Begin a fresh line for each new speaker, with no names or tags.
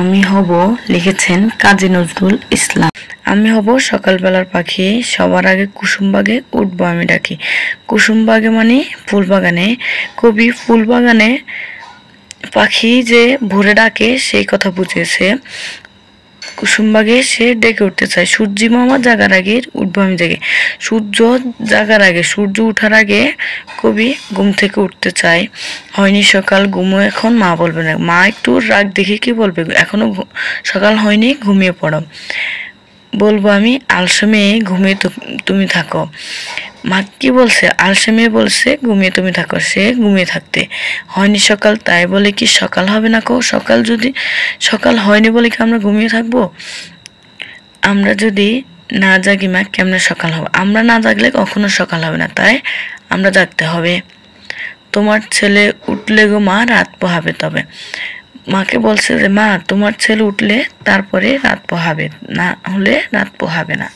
আমি হব লিখেছেন কাজী নজরুল ইসলাম। আমি হব সকালবেলার পাখি, সবার আগে কুসুমবাগে উঠবো আমি ডাকি। কুসুমবাগে মানে ফুলবাগানে। কবি ফুলবাগানে পাখি যে ভোরে ডাকে সেই কথা বুঝেছে। কুসুমবাগে সে ডেকে উঠতে চায়। সূর্যি মামা জাগার আগে উঠবো আমি জেগে। সূর্য জাগার আগে, সূর্য উঠার আগে কবি ঘুম থেকে উঠতে চায়। হয়নি সকাল, ঘুমো এখন, মা বলবে না। মা একটু রাগ দেখে কি বলবে, এখনো সকাল হয়নি, ঘুমিয়ে পড়ো। বলবো আমি, আলসে মেয়ে, ঘুমিয়ে তুমি থাকো। মা কি বলছে? আলসে মেয়ে বলছে ঘুমিয়ে তুমি থাকো। সে ঘুমিয়ে থাকতে। হয়নি সকাল, তাই বলে কি সকাল হবে না? সকাল হয়নি বলে কি আমরা ঘুমিয়ে থাকবো? আমরা যদি না জাগি মা, কেমনে সকাল হবে? আমরা না জাগলে কখনো সকাল হবে না, তাই আমরা জাগতে হবে। তোমার ছেলে উঠলে গো মা, রাত পোহাবে তবে। মাকে বলছে যে মা, তোমার ছেলে উঠলে তারপরে রাত পোহাবে, না হলে রাত পোহাবে না।